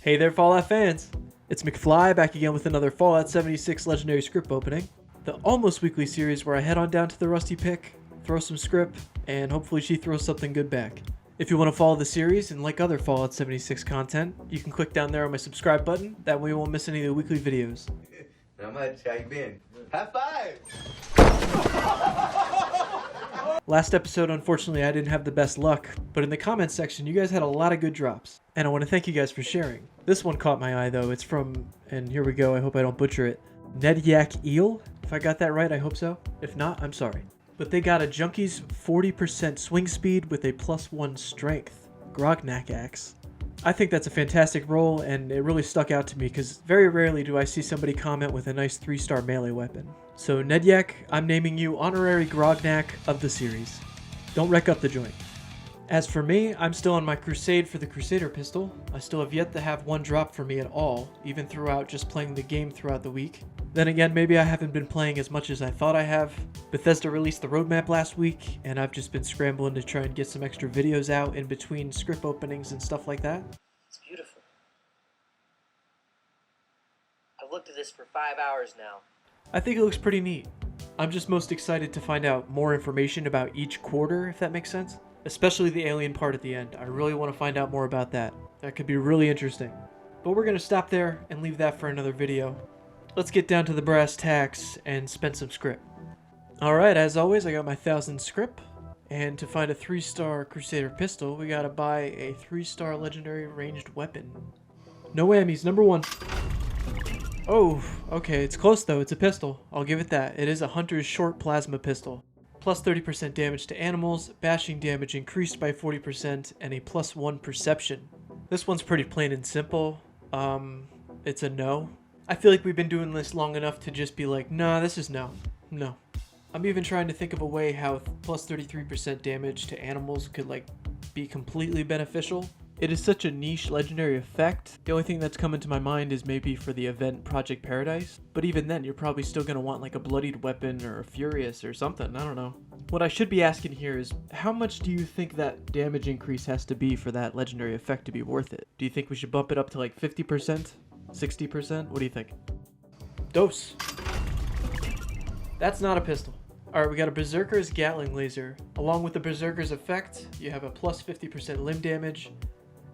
Hey there, Fallout fans! It's McFly back again with another Fallout 76 Legendary Scrip opening. The almost weekly series where I head on down to the Rusty Pick, throw some Scrip, and hopefully she throws something good back. If you want to follow the series and like other Fallout 76 content, you can click down there on my subscribe button, that way you won't miss any of the weekly videos. Not much, how you been? High five! Last episode, unfortunately, I didn't have the best luck, but in the comments section, you guys had a lot of good drops, and I want to thank you guys for sharing. This one caught my eye, though. It's from, and here we go, I hope I don't butcher it, Nedyak Eel? If I got that right, I hope so. If not, I'm sorry. But they got a Junkie's 40% swing speed with a +1 strength Grognak axe. I think that's a fantastic roll, and it really stuck out to me because very rarely do I see somebody comment with a nice 3-star melee weapon. So Nedyak, I'm naming you Honorary Grognak of the series. Don't wreck up the joint. As for me, I'm still on my crusade for the Crusader pistol. I still have yet to have one drop for me at all, even throughout just playing the game throughout the week. Then again, maybe I haven't been playing as much as I thought I have. Bethesda released the roadmap last week, and I've just been scrambling to try and get some extra videos out in between script openings and stuff like that. It's beautiful. I've looked at this for 5 hours now. I think it looks pretty neat. I'm just most excited to find out more information about each quarter, if that makes sense. Especially the alien part at the end. I really want to find out more about that. That could be really interesting. But we're going to stop there and leave that for another video. Let's get down to the brass tacks and spend some Scrip. Alright, as always, I got my 1000 Scrip. And to find a 3-star Crusader pistol, we gotta buy a 3-star legendary ranged weapon. No whammies, number 1. Oh, okay, it's close though, it's a pistol. I'll give it that. It is a Hunter's Short Plasma Pistol. Plus 30% damage to animals, bashing damage increased by 40%, and a +1 perception. This one's pretty plain and simple. It's a no. I feel like we've been doing this long enough to just be like, nah, this is no. No. I'm even trying to think of a way how plus 33% damage to animals could like be completely beneficial. It is such a niche legendary effect. The only thing that's coming to my mind is maybe for the event Project Paradise. But even then, you're probably still going to want like a bloodied weapon or a furious or something. I don't know. What I should be asking here is, how much do you think that damage increase has to be for that legendary effect to be worth it? Do you think we should bump it up to like 50%? 60%? What do you think? Dose. That's not a pistol. Alright, we got a Berserker's Gatling Laser. Along with the Berserker's effect, you have a plus 50% limb damage,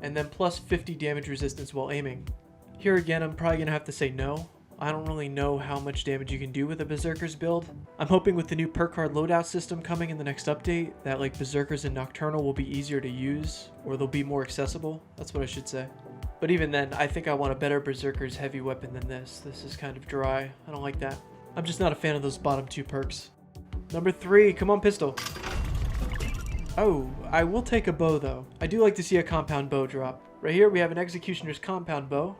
and then plus 50 damage resistance while aiming. Here again, I'm probably going to have to say no. I don't really know how much damage you can do with a Berserker's build. I'm hoping with the new perk card loadout system coming in the next update, that like Berserkers and Nocturnal will be easier to use, or they'll be more accessible. That's what I should say. But even then, I think I want a better Berserker's heavy weapon than this. This is kind of dry. I don't like that. I'm just not a fan of those bottom 2 perks. Number 3, come on pistol. Oh, I will take a bow though. I do like to see a compound bow drop. Right here we have an Executioner's compound bow.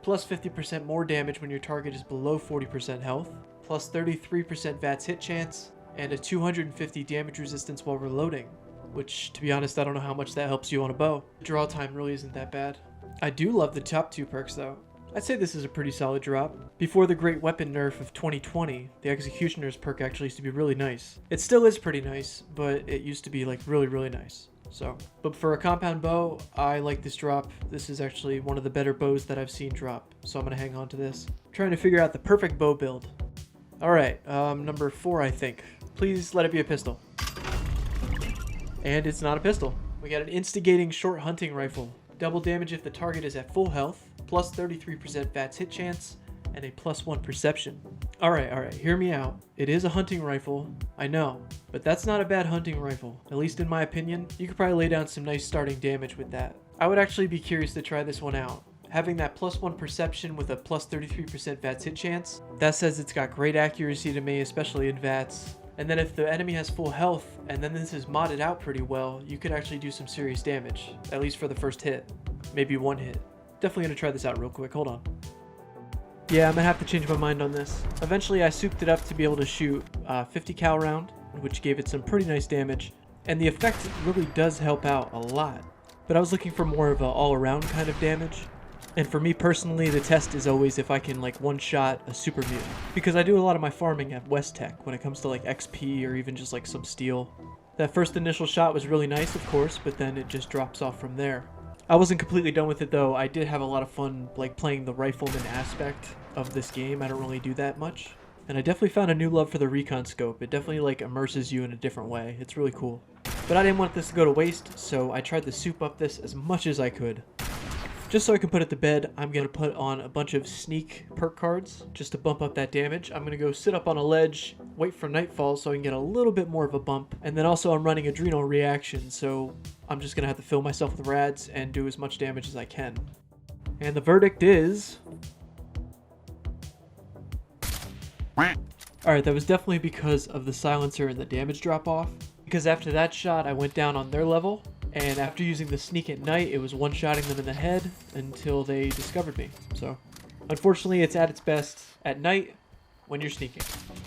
Plus 50% more damage when your target is below 40% health. Plus 33% VATS hit chance. And a 250 damage resistance while reloading. Which, to be honest, I don't know how much that helps you on a bow. Draw time really isn't that bad. I do love the top 2 perks though. I'd say this is a pretty solid drop. Before the Great Weapon nerf of 2020, the Executioner's perk actually used to be really nice. It still is pretty nice, but it used to be like really nice. But for a compound bow, I like this drop. This is actually one of the better bows that I've seen drop, so I'm gonna hang on to this. I'm trying to figure out the perfect bow build. Alright, number 4 I think. Please let it be a pistol. And it's not a pistol. We got an Instigating Short Hunting Rifle. Double damage if the target is at full health, plus 33% VATS hit chance, and a +1 perception. Alright, hear me out. It is a hunting rifle, I know, but that's not a bad hunting rifle. At least in my opinion, you could probably lay down some nice starting damage with that. I would actually be curious to try this one out. Having that +1 perception with a plus 33% VATS hit chance, that says it's got great accuracy to me, especially in VATS. And then if the enemy has full health, and then this is modded out pretty well, you could actually do some serious damage, at least for the first hit. Maybe 1 hit. Definitely gonna try this out real quick, hold on. Yeah, I'm gonna have to change my mind on this. Eventually I souped it up to be able to shoot a 50 cal round, which gave it some pretty nice damage. And the effect really does help out a lot. But I was looking for more of an all-around kind of damage. And for me personally, the test is always if I can like one-shot a super mutant. Because I do a lot of my farming at West Tech when it comes to like XP or even just like some steel. That first initial shot was really nice, of course, but then it just drops off from there. I wasn't completely done with it though. I did have a lot of fun like playing the rifleman aspect of this game. I don't really do that much. And I definitely found a new love for the recon scope. It definitely like immerses you in a different way. It's really cool. But I didn't want this to go to waste, so I tried to soup up this as much as I could. Just so I can put it to bed, I'm going to put on a bunch of sneak perk cards just to bump up that damage. I'm going to go sit up on a ledge, wait for nightfall so I can get a little bit more of a bump. And then also I'm running adrenal reaction, so I'm just going to have to fill myself with rads and do as much damage as I can. And the verdict is... Alright, that was definitely because of the silencer and the damage drop off. Because after that shot, I went down on their level. And after using the sneak at night, it was one-shotting them in the head until they discovered me. So, unfortunately, it's at its best at night when you're sneaking,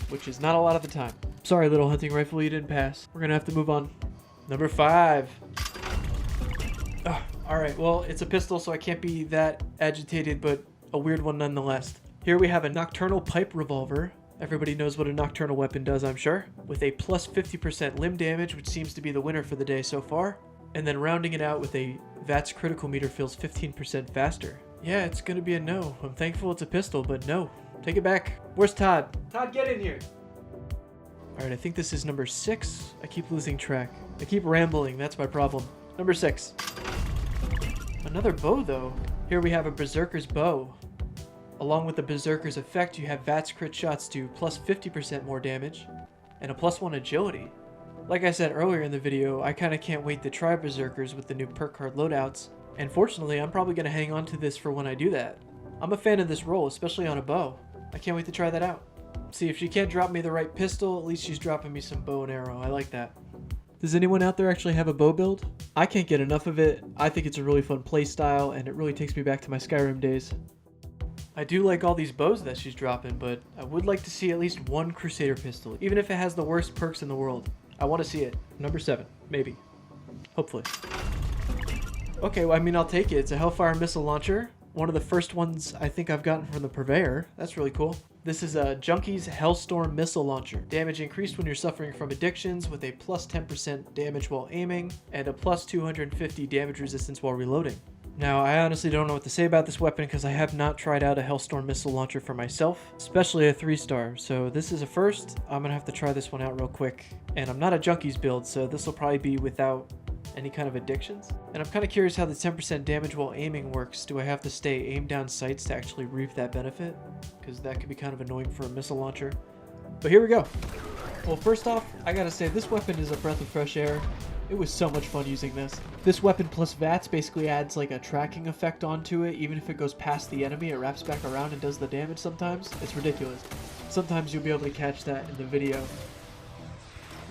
which is not a lot of the time. Sorry, little hunting rifle, you didn't pass. We're gonna have to move on. Number 5. Alright, well, it's a pistol, so I can't be that agitated, but a weird one nonetheless. Here we have a nocturnal pipe revolver. Everybody knows what a nocturnal weapon does, I'm sure. With a plus 50% limb damage, which seems to be the winner for the day so far. And then rounding it out with a VATS critical meter feels 15% faster. Yeah, it's gonna be a no. I'm thankful it's a pistol, but no. Take it back. Where's Todd? Todd, get in here! Alright, I think this is number 6. I keep losing track. I keep rambling, that's my problem. Number 6. Another bow, though. Here we have a Berserker's bow. Along with the Berserker's effect, you have VATS crit shots do plus 50% more damage, and a plus 1 agility. Like I said earlier in the video, I kinda can't wait to try Berserkers with the new perk card loadouts, and fortunately, I'm probably gonna hang on to this for when I do that. I'm a fan of this roll, especially on a bow. I can't wait to try that out. See, if she can't drop me the right pistol, at least she's dropping me some bow and arrow. I like that. Does anyone out there actually have a bow build? I can't get enough of it. I think it's a really fun playstyle, and it really takes me back to my Skyrim days. I do like all these bows that she's dropping, but I would like to see at least one Crusader pistol, even if it has the worst perks in the world. I want to see it. Number 7, maybe. Hopefully. Okay, well, I mean, I'll take it. It's a Hellfire missile launcher. One of the first ones I think I've gotten from the Purveyor. That's really cool. This is a Junkie's Hellstorm missile launcher. Damage increased when you're suffering from addictions with a plus 10% damage while aiming and a plus 250 damage resistance while reloading. Now, I honestly don't know what to say about this weapon because I have not tried out a Hellstorm missile launcher for myself, especially a 3-star, so this is a first. I'm gonna have to try this one out real quick. And I'm not a Junkies build, so this will probably be without any kind of addictions. And I'm kind of curious how the 10% damage while aiming works. Do I have to stay aim down sights to actually reap that benefit? Because that could be kind of annoying for a missile launcher. But here we go. Well, first off, I gotta say this weapon is a breath of fresh air. It was so much fun using this. This weapon plus VATS basically adds like a tracking effect onto it. Even if it goes past the enemy, it wraps back around and does the damage sometimes. It's ridiculous. Sometimes you'll be able to catch that in the video.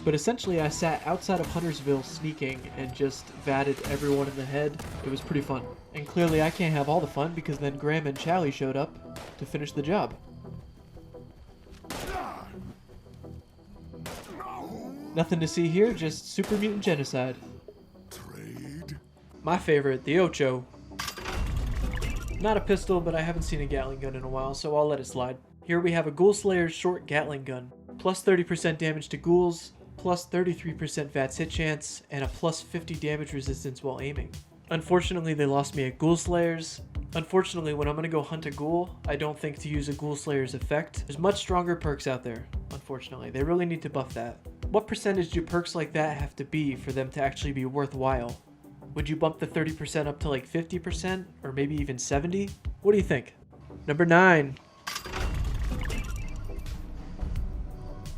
But essentially I sat outside of Huntersville sneaking and just vatted everyone in the head. It was pretty fun. And clearly I can't have all the fun because then Graham and Charlie showed up to finish the job. Nothing to see here, just super mutant genocide. Trade. My favorite, the Ocho. Not a pistol, but I haven't seen a Gatling gun in a while, so I'll let it slide. Here we have a Ghoul Slayer's short Gatling gun. Plus 30% damage to ghouls, plus 33% VATS hit chance, and a plus 50 damage resistance while aiming. Unfortunately, they lost me at Ghoul Slayers. Unfortunately, when I'm gonna go hunt a ghoul, I don't think to use a Ghoul Slayer's effect. There's much stronger perks out there, unfortunately. They really need to buff that. What percentage do perks like that have to be for them to actually be worthwhile? Would you bump the 30% up to like 50% or maybe even 70? What do you think? Number 9.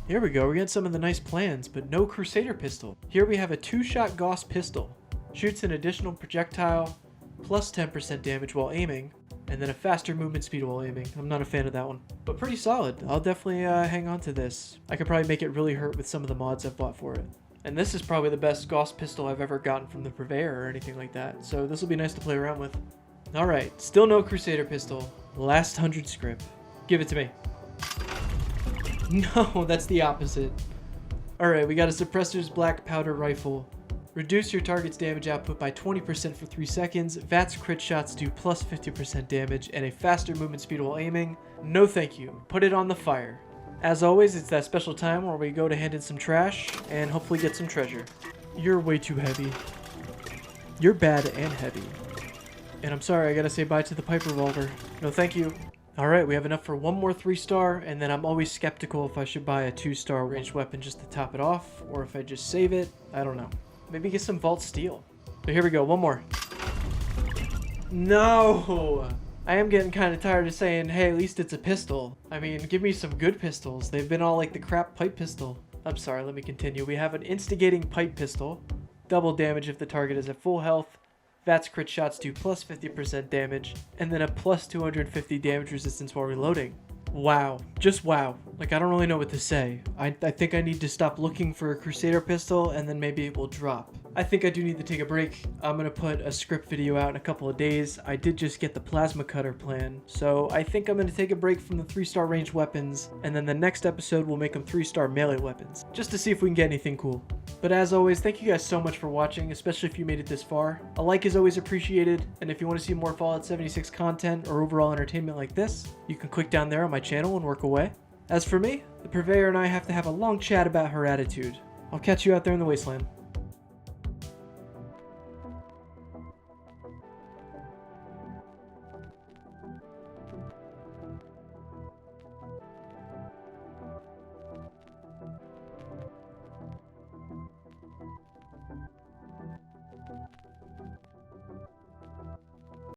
Here we go, we're getting some of the nice plans, but no Crusader pistol. Here we have a 2-shot Gauss pistol. Shoots an additional projectile, plus 10% damage while aiming, and then a faster movement speed while aiming. I'm not a fan of that one, but pretty solid. I'll definitely hang on to this. I could probably make it really hurt with some of the mods I've bought for it. And this is probably the best Gauss pistol I've ever gotten from the Purveyor or anything like that, so this will be nice to play around with. Alright, still no Crusader pistol. Last 100 Scrip. Give it to me. No, that's the opposite. Alright, we got a Suppressor's Black Powder Rifle. Reduce your target's damage output by 20% for 3 seconds. VATS crit shots do plus 50% damage and a faster movement speed while aiming. No thank you. Put it on the fire. As always, it's that special time where we go to hand in some trash and hopefully get some treasure. You're way too heavy. You're bad and heavy. And I'm sorry, I gotta say bye to the pipe revolver. No, thank you. Alright, we have enough for one more 3-star, and then I'm always skeptical if I should buy a 2-star ranged weapon just to top it off, or if I just save it. I don't know. Maybe get some vault steel. But here we go, one more. No! I am getting kind of tired of saying, hey, at least it's a pistol. I mean, give me some good pistols. They've been all like the crap pipe pistol. I'm sorry, let me continue. We have an instigating pipe pistol. Double damage if the target is at full health. VATS crit shots do plus 50% damage. And then a plus 250 damage resistance while reloading. Wow. Just wow. Like, I don't really know what to say. I think I need to stop looking for a Crusader pistol, and then maybe it will drop. I think I do need to take a break. I'm gonna put a Scrip video out in a couple of days. I did just get the plasma cutter plan, so I think I'm gonna take a break from the 3-star ranged weapons, and then the next episode we'll make them 3-star melee weapons, just to see if we can get anything cool. But as always, thank you guys so much for watching, especially if you made it this far. A like is always appreciated, and if you want to see more Fallout 76 content or overall entertainment like this, you can click down there on my channel and work away. As for me, the Purveyor and I have to have a long chat about her attitude. I'll catch you out there in the wasteland.